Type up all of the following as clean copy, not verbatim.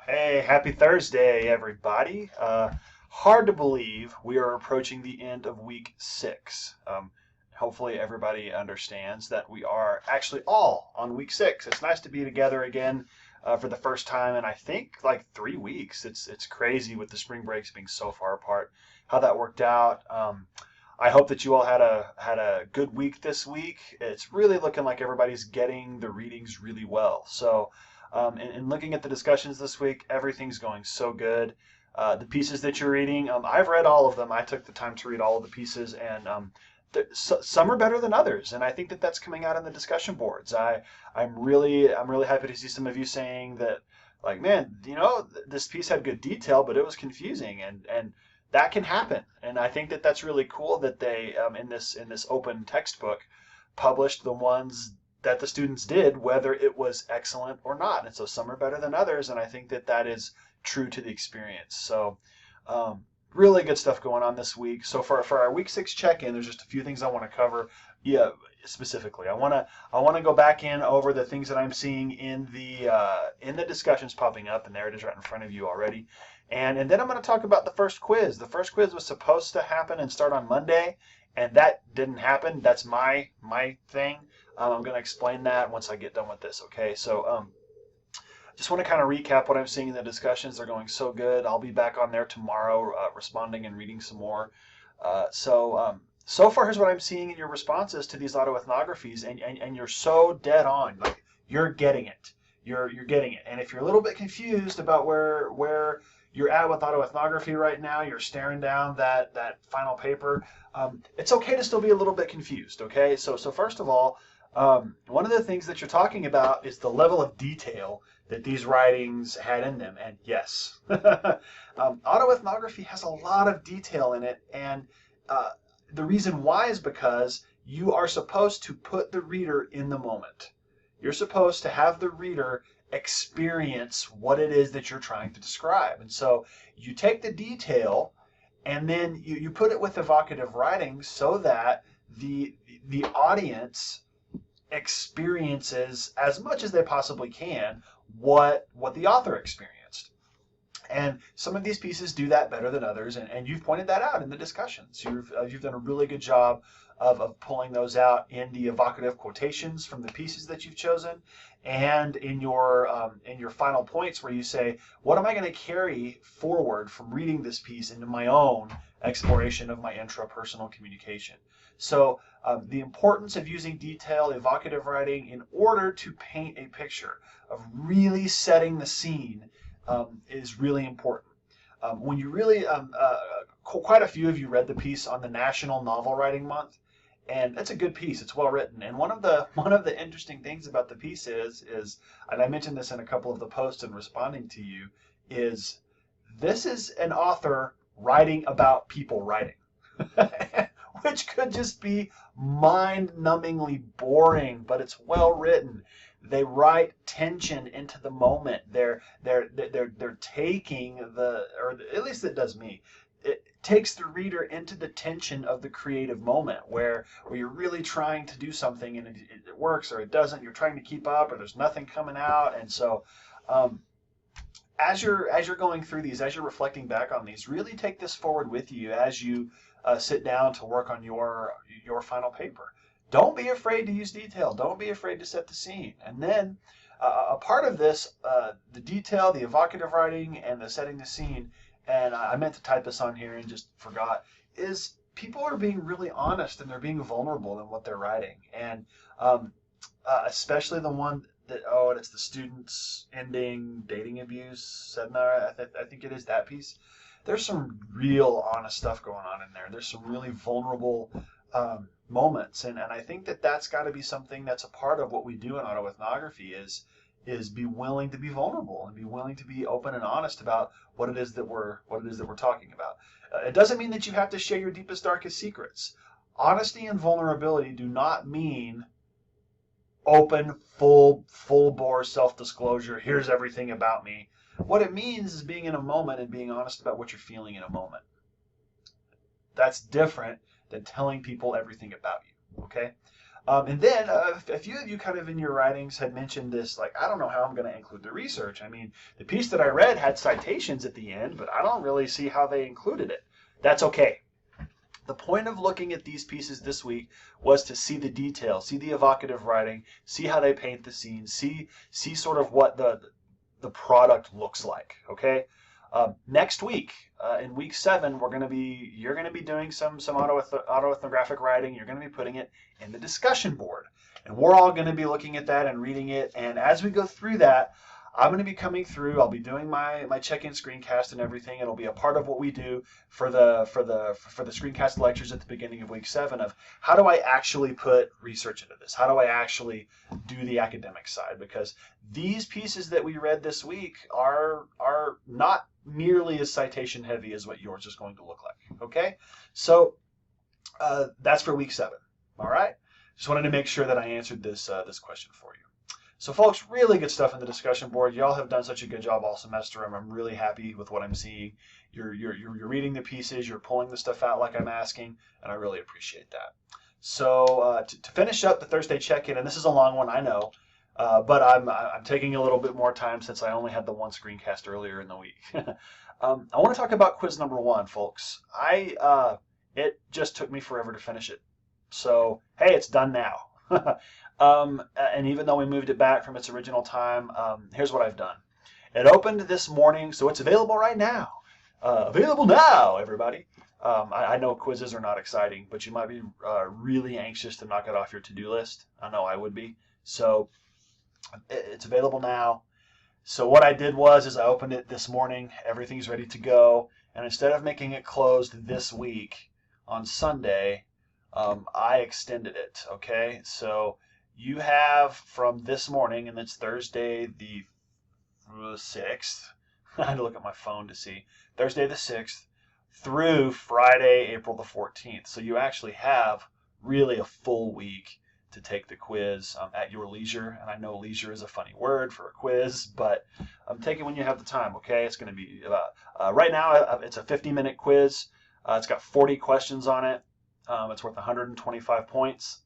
Hey, happy Thursday, everybody. Hard to believe we are approaching the end of week 6. Hopefully, everybody understands that we are actually all on week 6. It's nice to be together again for the first time in I think like 3 weeks. It's crazy with the spring breaks being so far apart. How that worked out. I hope that you all had a good week this week. It's really looking like everybody's getting the readings really well. So. And looking at the discussions this week, everything's going so good. The pieces that you're reading, I've read all of them. I took the time to read all of the pieces, and some are better than others. And I think that that's coming out in the discussion boards. I'm really happy to see some of you saying that, like, man, this piece had good detail, but it was confusing, and that can happen. And I think that that's really cool that they in this open textbook published the ones that the students did, whether it was excellent or not. And so some are better than others, and I think that that is true to the experience. So really good stuff going on this week. So for our week 6 check-in, there's just a few things I want to cover. Yeah, specifically, I want to go back in over the things that I'm seeing in the discussions popping up, and there it is right in front of you already. And then I'm going to talk about the first quiz. The first quiz was supposed to happen and start on Monday, and that didn't happen. That's my thing. I'm going to explain that once I get done with this. Okay, so just want to kind of recap what I'm seeing in the discussions. They're going so good. I'll be back on there tomorrow, responding and reading some more. So far, here's what I'm seeing in your responses to these autoethnographies, and you're so dead on. Like, you're getting it. You're getting it. And if you're a little bit confused about where you're at with autoethnography right now, you're staring down that final paper. It's okay to still be a little bit confused. Okay, so first of all, one of the things that you're talking about is the level of detail that these writings had in them. And yes, autoethnography has a lot of detail in it. And the reason why is because you are supposed to put the reader in the moment. You're supposed to have the reader experience what it is that you're trying to describe. And so you take the detail and then you put it with evocative writing so that the audience experiences as much as they possibly can what the author experienced. And some of these pieces do that better than others, and you've pointed that out in the discussions. You've done a really good job of pulling those out in the evocative quotations from the pieces that you've chosen, and in your final points where you say, what am I going to carry forward from reading this piece into my own exploration of my intrapersonal communication. So the importance of using detailed evocative writing in order to paint a picture of really setting the scene is really important. When you really, quite a few of you read the piece on the National Novel Writing Month, and it's a good piece. It's well written. And one of the interesting things about the piece is, and I mentioned this in a couple of the posts and responding to you, is this is an author writing about people writing, which could just be mind-numbingly boring, but it's well written. They write tension into the moment. They're taking or at least it does me. It takes the reader into the tension of the creative moment where you're really trying to do something and it works or it doesn't. You're trying to keep up or there's nothing coming out, and so. As you're going through these, as you're reflecting back on these, really take this forward with you as you sit down to work on your final paper. Don't be afraid to use detail. Don't be afraid to set the scene. And then a part of this, the detail, the evocative writing, and the setting the scene, and I meant to type this on here and just forgot, is people are being really honest and they're being vulnerable in what they're writing. And especially the one that, and it's the students ending dating abuse seminar. I think it is that piece. There's some real honest stuff going on in there. There's some really vulnerable moments, and I think that that's got to be something that's a part of what we do in autoethnography is be willing to be vulnerable and be willing to be open and honest about what it is that we're talking about. It doesn't mean that you have to share your deepest, darkest secrets. Honesty and vulnerability do not mean open, full bore self-disclosure. Here's everything about me. What it means is being in a moment and being honest about what you're feeling in a moment. That's different than telling people everything about you. Okay. And then a few of you kind of in your writings had mentioned this, like, I don't know how I'm going to include the research. I mean, the piece that I read had citations at the end, but I don't really see how they included it. That's okay. The point of looking at these pieces this week was to see the detail, see the evocative writing, see how they paint the scene, see sort of what the product looks like. Okay. Next week, in week 7, you're going to be doing some autoethnographic writing. You're going to be putting it in the discussion board, and we're all going to be looking at that and reading it. And as we go through that, I'm going to be coming through. I'll be doing my check-in screencast and everything. It'll be a part of what we do for the screencast lectures at the beginning of week 7 of how do I actually put research into this? How do I actually do the academic side? Because these pieces that we read this week are not nearly as citation heavy as what yours is going to look like. Okay, so that's for week 7. All right. Just wanted to make sure that I answered this question for you. So folks, really good stuff in the discussion board. Y'all have done such a good job all semester. I'm really happy with what I'm seeing. You're reading the pieces, you're pulling the stuff out like I'm asking, and I really appreciate that. So to finish up the Thursday check-in, and this is a long one, I know, but I'm taking a little bit more time since I only had the one screencast earlier in the week. I want to talk about quiz number 1, folks. It just took me forever to finish it. So, hey, it's done now. And even though we moved it back from its original time, here's what I've done. It opened this morning, so it's available right now. Available now, everybody. I know quizzes are not exciting, but you might be really anxious to knock it off your to-do list. I know I would be. So it's available now. So what I did is I opened it this morning. Everything's ready to go. And instead of making it closed this week on Sunday, I extended it. Okay, so you have from this morning, and it's Thursday the 6th. I had to look at my phone to see. Thursday the 6th through Friday, April the 14th. So you actually have really a full week to take the quiz at your leisure. And I know leisure is a funny word for a quiz, but take it when you have the time. Okay, it's going to be right now. It's a 50-minute quiz. It's got 40 questions on it. It's worth 125 points.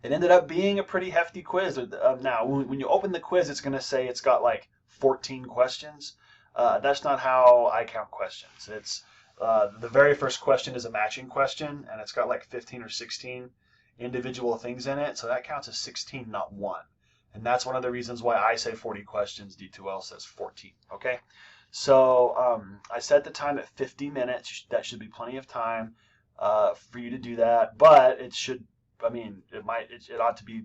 It ended up being a pretty hefty quiz. Now, when you open the quiz, it's going to say it's got like 14 questions. That's not how I count questions. It's the very first question is a matching question, and it's got like 15 or 16 individual things in it. So that counts as 16, not 1. And that's one of the reasons why I say 40 questions. D2L says 14. Okay. So I set the time at 50 minutes. That should be plenty of time for you to do that. But it should. I mean, it ought to be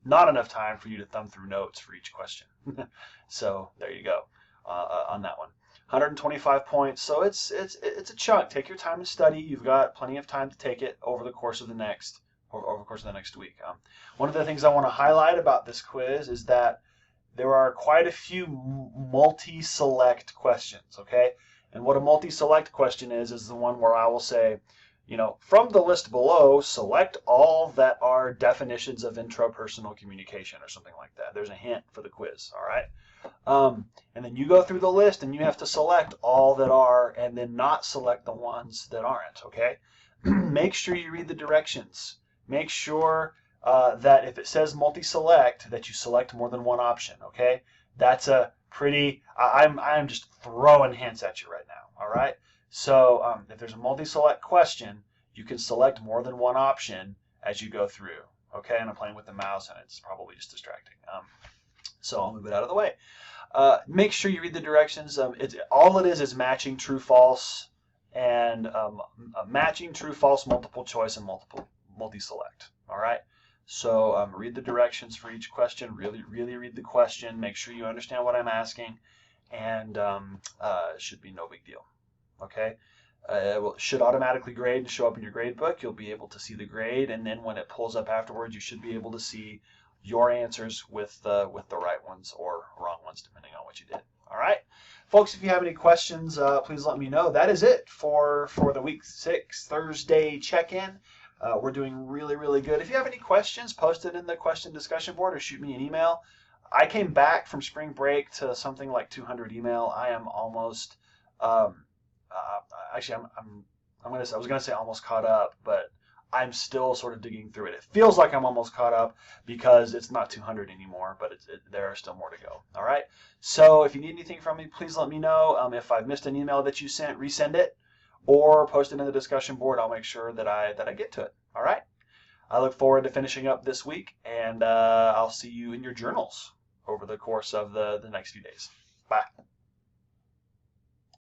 not enough time for you to thumb through notes for each question. So there you go on that one. 125 points. So it's a chunk. Take your time to study. You've got plenty of time to take it over the course of the next week. One of the things I want to highlight about this quiz is that there are quite a few multi-select questions. Okay, and what a multi-select question is the one where I will say, from the list below, select all that are definitions of intrapersonal communication or something like that. There's a hint for the quiz, all right? And then you go through the list and you have to select all that are and then not select the ones that aren't, okay? Make sure you read the directions. Make sure that if it says multi-select, that you select more than one option, okay? That's a pretty, I'm just throwing hints at you right now, all right? So if there's a multi-select question, you can select more than one option as you go through. Okay, and I'm playing with the mouse, and it's probably just distracting. So I'll move it out of the way. Make sure you read the directions. All it is matching true, false, and matching true, false, multiple choice, and multi-select. All right. So read the directions for each question. Really read the question. Make sure you understand what I'm asking, and it should be no big deal. Okay, it should automatically grade and show up in your grade book. You'll be able to see the grade, and then when it pulls up afterwards, you should be able to see your answers with the right ones or wrong ones, depending on what you did. All right, folks, if you have any questions, please let me know. That is it for the week 6 Thursday check-in. We're doing really good. If you have any questions, post it in the question discussion board or shoot me an email. I came back from spring break to something like 200 email. I am almost actually, I was gonna say almost caught up, but I'm still sort of digging through it. It feels like I'm almost caught up because it's not 200 anymore, but there are still more to go. All right. So if you need anything from me, please let me know. If I've missed an email that you sent, resend it or post it in the discussion board. I'll make sure that I get to it. All right. I look forward to finishing up this week, and I'll see you in your journals over the course of the next few days. Bye.